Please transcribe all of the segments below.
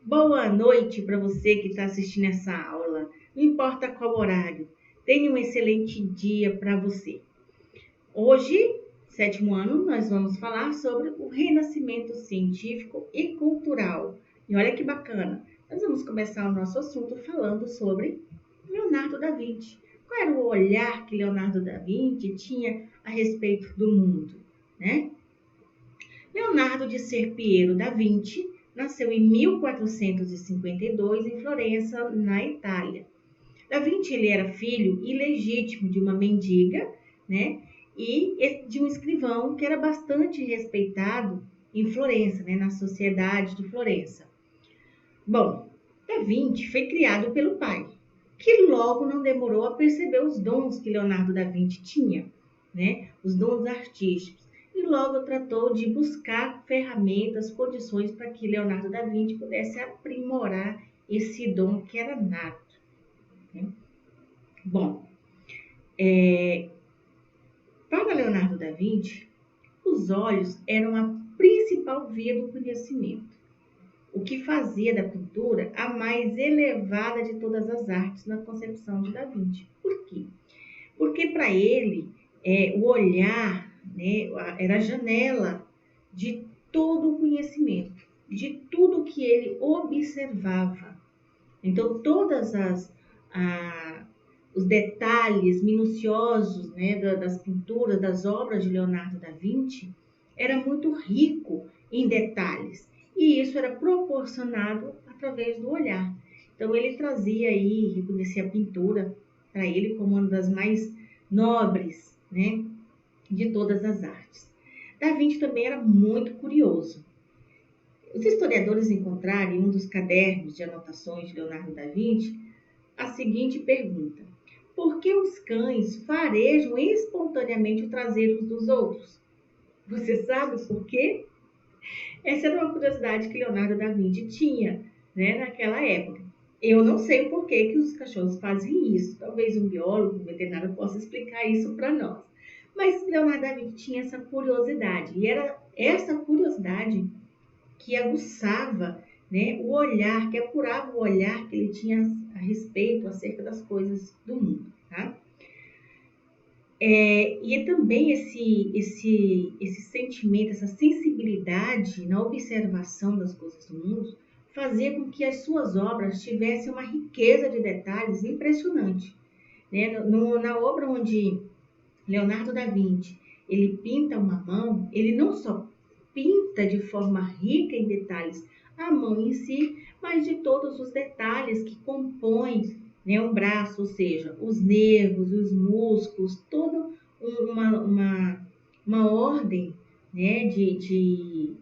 Boa noite para você que está assistindo essa aula. Não importa qual horário. Tenha um excelente dia para você. Hoje, sétimo ano, nós vamos falar sobre o renascimento científico e cultural. E olha que bacana. Nós vamos começar o nosso assunto falando sobre Leonardo da Vinci. Qual era o olhar que Leonardo da Vinci tinha a respeito do mundo, né? Leonardo de Ser Piero da Vinci nasceu em 1452 em Florença, na Itália. Da Vinci ele era filho ilegítimo de uma mendiga, né? E de um escrivão que era bastante respeitado em Florença, né? Na sociedade de Florença. Bom, Da Vinci foi criado pelo pai, que logo não demorou a perceber os dons que Leonardo da Vinci tinha, né? Os dons artísticos. E logo tratou de buscar ferramentas, condições para que Leonardo da Vinci pudesse aprimorar esse dom que era nato, né? Bom, para Leonardo da Vinci, os olhos eram a principal via do conhecimento, o que fazia da pintura a mais elevada de todas as artes na concepção de Da Vinci. Por quê? Porque para ele, o olhar, né, era a janela de todo o conhecimento, de tudo que ele observava. Então, os detalhes minuciosos, né, das pinturas, das obras de Leonardo da Vinci, era muito rico em detalhes. E isso era proporcionado através do olhar. Então, ele trazia aí, reconhecia a pintura para ele como uma das mais nobres, né, de todas as artes. Da Vinci também era muito curioso. Os historiadores encontraram em um dos cadernos de anotações de Leonardo da Vinci a seguinte pergunta: por que os cães farejam espontaneamente o traseiro dos outros? Você sabe por quê? Essa era uma curiosidade que Leonardo da Vinci tinha, né, naquela época. Eu não sei por que os cachorros fazem isso. Talvez um biólogo, um veterinário possa explicar isso para nós. Mas Leonardo da Vinci tinha essa curiosidade. E era essa curiosidade que aguçava, né, o olhar, que apurava o olhar que ele tinha a respeito, acerca das coisas do mundo, tá? E também esse sentimento, essa sensibilidade na observação das coisas do mundo fazia com que as suas obras tivessem uma riqueza de detalhes impressionante, né? Na obra onde Leonardo da Vinci ele pinta uma mão, ele não só pinta de forma rica em detalhes a mão em si, mas de todos os detalhes que compõem, né, um braço, ou seja, os nervos, os músculos, toda uma ordem, né, de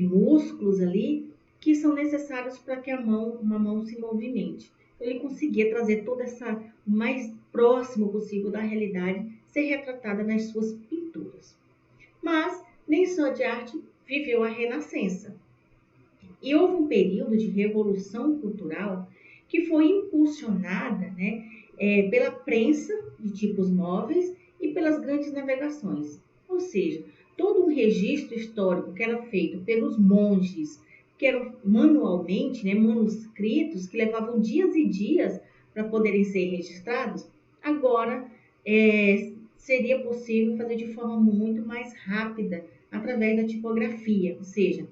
músculos ali que são necessários para que uma mão se movimente. Ele conseguia trazer toda essa, o mais próximo possível da realidade, ser retratada nas suas pinturas. Mas nem só de arte viveu a Renascença. E houve um período de revolução cultural que foi impulsionada, né, pela prensa de tipos móveis e pelas grandes navegações. Ou seja, todo um registro histórico que era feito pelos monges, que eram manualmente, né, manuscritos que levavam dias e dias para poderem ser registrados, agora seria possível fazer de forma muito mais rápida através da tipografia, ou seja,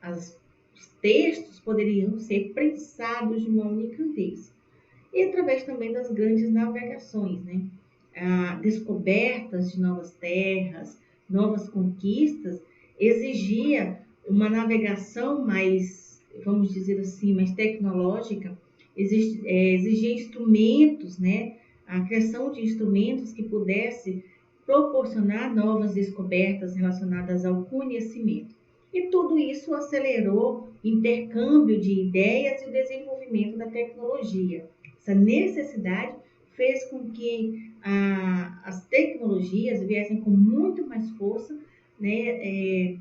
os textos poderiam ser prensados de uma única vez. E através também das grandes navegações, né? Descobertas de novas terras, novas conquistas, exigia uma navegação mais, vamos dizer assim, mais tecnológica, exigia instrumentos, né? A criação de instrumentos que pudesse proporcionar novas descobertas relacionadas ao conhecimento. E tudo isso acelerou o intercâmbio de ideias e o desenvolvimento da tecnologia. Essa necessidade fez com que as tecnologias viessem com muito mais força, né,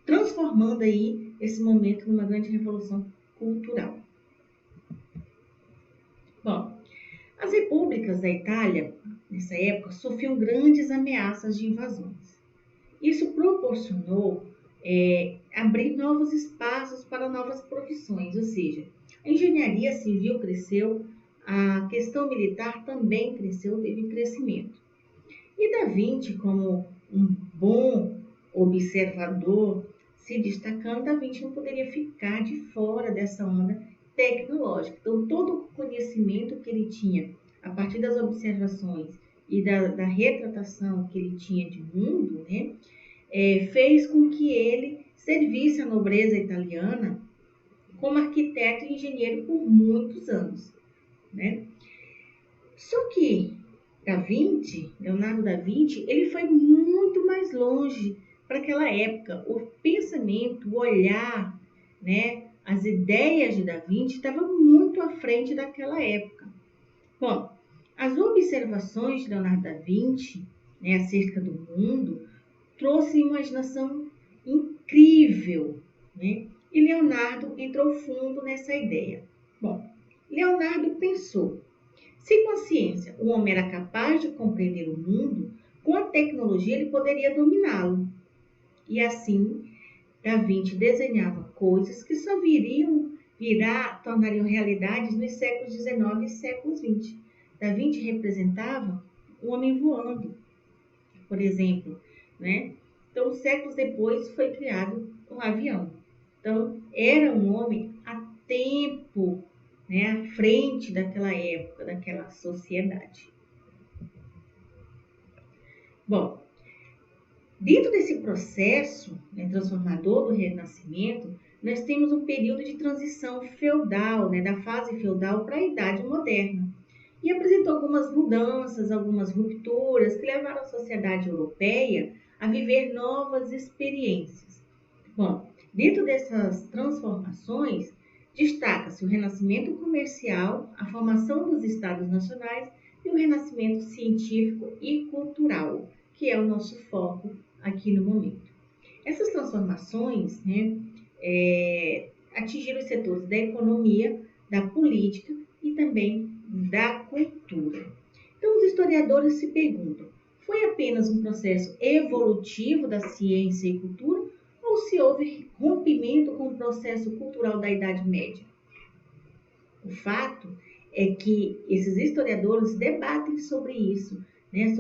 transformando aí esse momento numa grande revolução cultural. Bom, as repúblicas da Itália, nessa época, sofriam grandes ameaças de invasões. Isso proporcionou abrir novos espaços para novas profissões, ou seja, a engenharia civil cresceu, a questão militar também cresceu, teve crescimento. E Da Vinci, como um bom observador, se destacando, Da Vinci não poderia ficar de fora dessa onda tecnológica. Então, todo o conhecimento que ele tinha a partir das observações e da retratação que ele tinha de mundo, né, fez com que ele servisse a nobreza italiana como arquiteto e engenheiro por muitos anos, né? Só que Leonardo da Vinci, ele foi muito mais longe para aquela época. O pensamento, o olhar, né, as ideias de Da Vinci estavam muito à frente daquela época. Bom, as observações de Leonardo da Vinci, né, acerca do mundo trouxe uma imaginação incrível, né? E Leonardo entrou fundo nessa ideia. Bom, Leonardo pensou: se com a ciência o homem era capaz de compreender o mundo, com a tecnologia ele poderia dominá-lo. E assim, Da Vinci desenhava coisas que só tornariam realidades nos séculos XIX e séculos XX. Da Vinci representava o homem voando, por exemplo, né? Então, séculos depois foi criado um avião. Então, era um homem a tempo, né, à frente daquela época, daquela sociedade. Bom, dentro desse processo, né, transformador do Renascimento, nós temos um período de transição feudal, né, da fase feudal para a Idade Moderna. E apresentou algumas mudanças, algumas rupturas que levaram a sociedade europeia a viver novas experiências. Bom, dentro dessas transformações, destaca-se o renascimento comercial, a formação dos estados nacionais e o renascimento científico e cultural, que é o nosso foco aqui no momento. Essas transformações, né, atingiram os setores da economia, da política e também da cultura. Então, os historiadores se perguntam: foi apenas um processo evolutivo da ciência e cultura ou se houve rompimento com o processo cultural da Idade Média? O fato é que esses historiadores debatem sobre isso, né?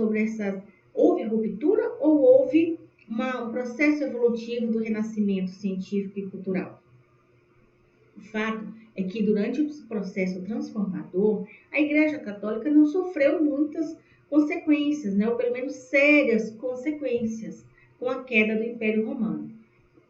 Houve ruptura ou houve um processo evolutivo do renascimento científico e cultural? O fato é que durante o processo transformador, a Igreja Católica não sofreu muitas consequências, né? Ou pelo menos sérias consequências com a queda do Império Romano.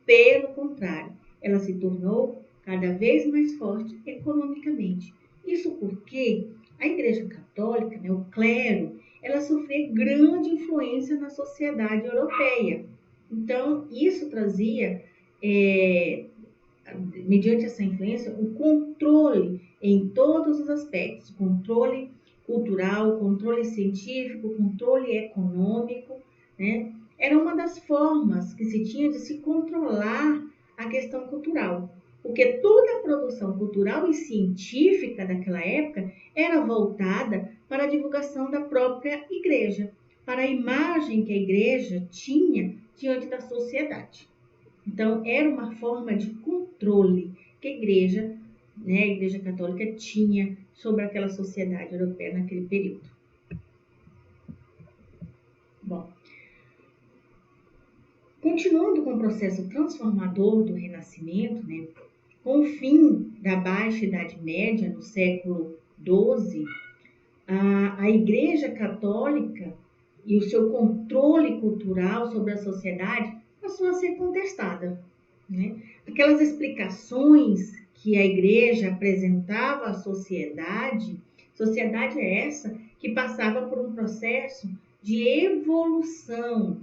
Pelo contrário, ela se tornou cada vez mais forte economicamente. Isso porque a Igreja Católica, né, o clero, ela sofria grande influência na sociedade europeia. Então, isso trazia, mediante essa influência, o controle em todos os aspectos: controle cultural, controle científico, controle econômico, né? Era uma das formas que se tinha de se controlar a questão cultural, porque toda a produção cultural e científica daquela época era voltada para a divulgação da própria igreja, para a imagem que a igreja tinha diante da sociedade. Então, era uma forma de controle que a igreja, né, a Igreja Católica tinha sobre aquela sociedade europeia naquele período. Bom, continuando com o processo transformador do Renascimento, né, com o fim da Baixa Idade Média, no século XII, a Igreja Católica e o seu controle cultural sobre a sociedade passou a ser contestada, né? Aquelas explicações que a Igreja apresentava à sociedade é essa que passava por um processo de evolução,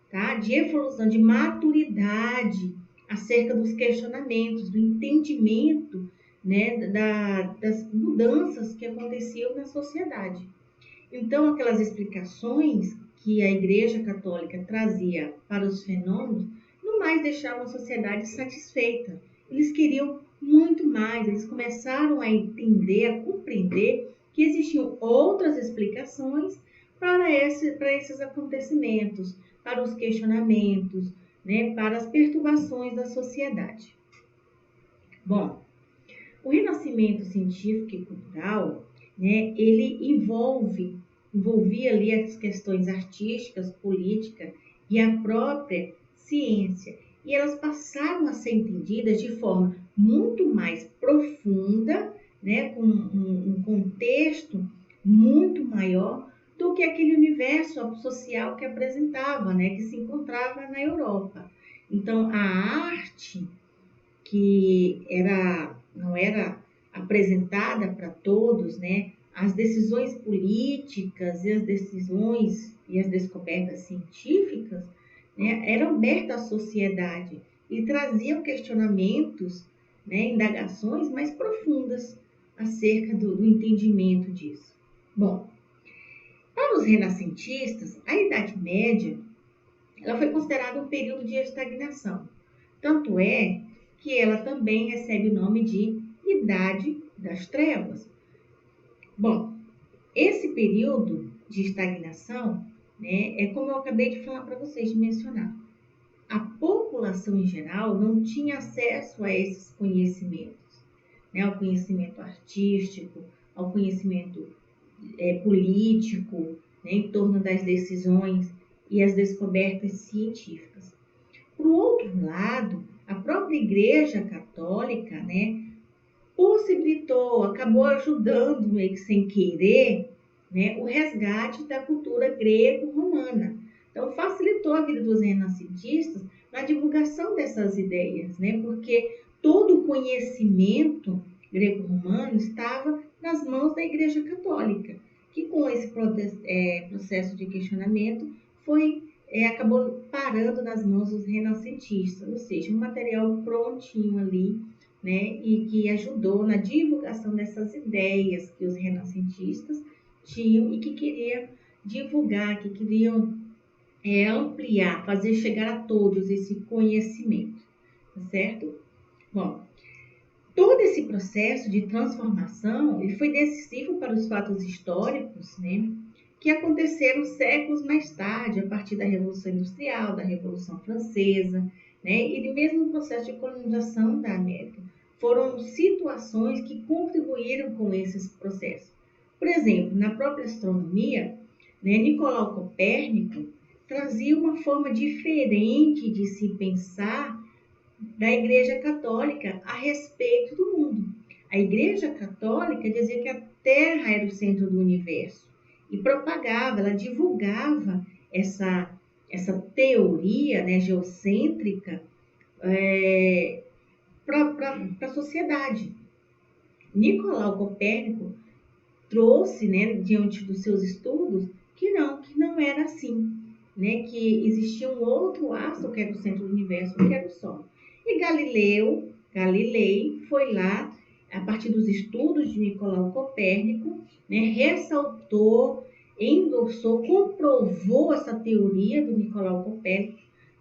tá? De evolução, de maturidade acerca dos questionamentos, do entendimento, né, das mudanças que aconteciam na sociedade. Então, aquelas explicações que a Igreja Católica trazia para os fenômenos não mais deixavam a sociedade satisfeita. Eles queriam muito mais, eles começaram a entender, a compreender que existiam outras explicações para esses acontecimentos, para os questionamentos, né, para as perturbações da sociedade. Bom, o renascimento científico e cultural, né, ele envolvia ali as questões artísticas, políticas e a própria ciência. E elas passaram a ser entendidas de forma muito mais profunda, né, com um contexto muito maior do que aquele universo social que apresentava, né, que se encontrava na Europa. Então, a arte que não era apresentada para todos, né? As decisões políticas e as decisões e as descobertas científicas, né, eram abertas à sociedade e traziam questionamentos, né, indagações mais profundas acerca do entendimento disso. Bom, para os renascentistas, a Idade Média ela foi considerada um período de estagnação. Tanto é que ela também recebe o nome de Idade das Trevas. Bom, esse período de estagnação, né, é como eu acabei de falar para vocês, de mencionar. A população em geral não tinha acesso a esses conhecimentos, né, ao conhecimento artístico, ao conhecimento político, né, em torno das decisões e as descobertas científicas. Por outro lado, a própria Igreja Católica, né, possibilitou, acabou ajudando, meio que sem querer, né, o resgate da cultura grego-romana. Então, facilitou a vida dos renascentistas na divulgação dessas ideias, né, porque todo o conhecimento grego-romano estava nas mãos da Igreja Católica, que com esse processo de questionamento acabou parando nas mãos dos renascentistas, ou seja, um material prontinho ali, né, e que ajudou na divulgação dessas ideias que os renascentistas tinham e que queriam divulgar, que queriam ampliar, fazer chegar a todos esse conhecimento, tá certo? Bom, todo esse processo de transformação ele foi decisivo para os fatos históricos, né, que aconteceram séculos mais tarde, a partir da Revolução Industrial, da Revolução Francesa, né, e mesmo no processo de colonização da América. Foram situações que contribuíram com esses processos. Por exemplo, na própria astronomia, né, Nicolau Copérnico trazia uma forma diferente de se pensar da Igreja Católica a respeito do mundo. A Igreja Católica dizia que a Terra era o centro do universo e propagava, ela divulgava essa teoria, né, geocêntrica para a sociedade. Nicolau Copérnico trouxe, né, diante dos seus estudos, que não era assim, né, que existia um outro astro que era o centro do universo, que era o Sol. E Galilei foi lá, a partir dos estudos de Nicolau Copérnico, né, ressaltou, endossou, comprovou essa teoria do Nicolau Copérnico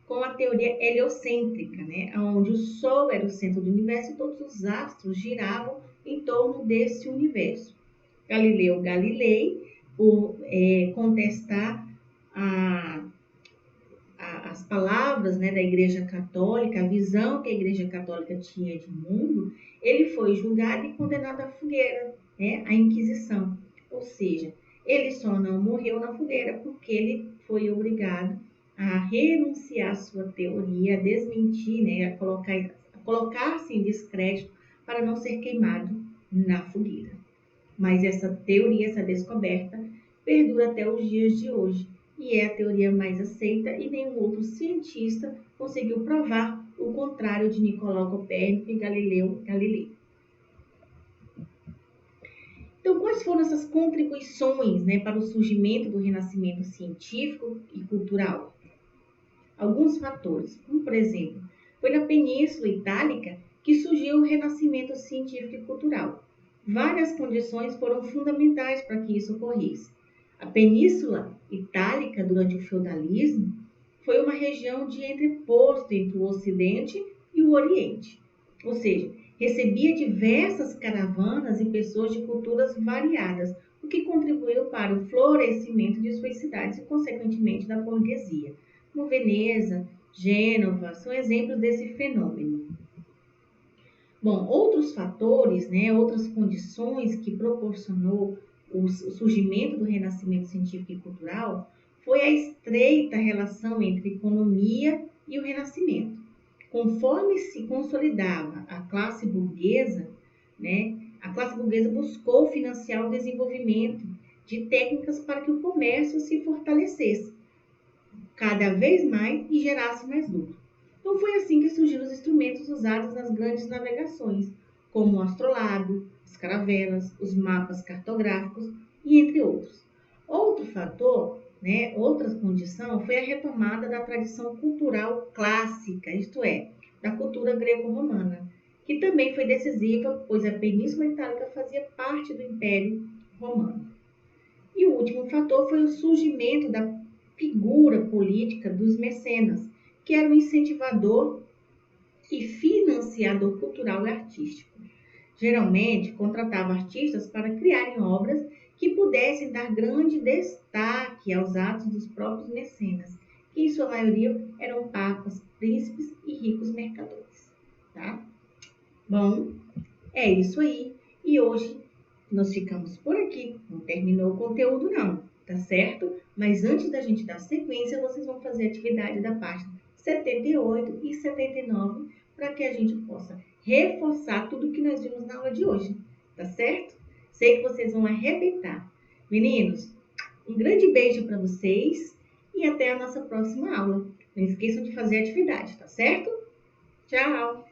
com a teoria heliocêntrica, né, onde o Sol era o centro do universo e todos os astros giravam em torno desse universo. Galileu Galilei, por contestar as palavras, né, da Igreja Católica, a visão que a Igreja Católica tinha de mundo, ele foi julgado e condenado à fogueira, né, à Inquisição. Ou seja, ele só não morreu na fogueira porque ele foi obrigado a renunciar à sua teoria, a desmentir, né, a colocar-se em descrédito para não ser queimado na fogueira. Mas essa teoria, essa descoberta, perdura até os dias de hoje e é a teoria mais aceita e nenhum outro cientista conseguiu provar o contrário de Nicolau Copérnico e Galileu Galilei. Então, quais foram essas contribuições, né, para o surgimento do renascimento científico e cultural? Alguns fatores, como por exemplo, foi na Península Itálica que surgiu o renascimento científico e cultural. Várias condições foram fundamentais para que isso ocorresse. A Península Itálica, durante o feudalismo, foi uma região de entreposto entre o Ocidente e o Oriente. Ou seja, recebia diversas caravanas e pessoas de culturas variadas, o que contribuiu para o florescimento de suas cidades e, consequentemente, da burguesia, como Veneza Gênova, são exemplos desse fenômeno. Bom, outros fatores, né, outras condições que proporcionou o surgimento do renascimento científico e cultural foi a estreita relação entre economia e o renascimento. Conforme se consolidava a classe burguesa, né, a classe burguesa buscou financiar o desenvolvimento de técnicas para que o comércio se fortalecesse cada vez mais e gerasse mais lucro. Então foi assim que surgiram os instrumentos usados nas grandes navegações, como o astrolabe, as caravelas, os mapas cartográficos e entre outros. Outro fator, né, outra condição foi a retomada da tradição cultural clássica, isto é, da cultura greco-romana, que também foi decisiva, pois a Península Itálica fazia parte do Império Romano. E o último fator foi o surgimento da figura política dos mecenas, que era um incentivador e financiador cultural e artístico. Geralmente, contratava artistas para criarem obras que pudessem dar grande destaque aos atos dos próprios mecenas, que em sua maioria eram papas, príncipes e ricos mercadores. Tá? Bom, é isso aí. E hoje nós ficamos por aqui. Não terminou o conteúdo não, tá certo? Mas antes da gente dar sequência, vocês vão fazer a atividade da página 78 e 79 para que a gente possa reforçar tudo que nós vimos na aula de hoje, tá certo? Sei que vocês vão arrebentar. Meninos, um grande beijo para vocês e até a nossa próxima aula. Não esqueçam de fazer a atividade, tá certo? Tchau!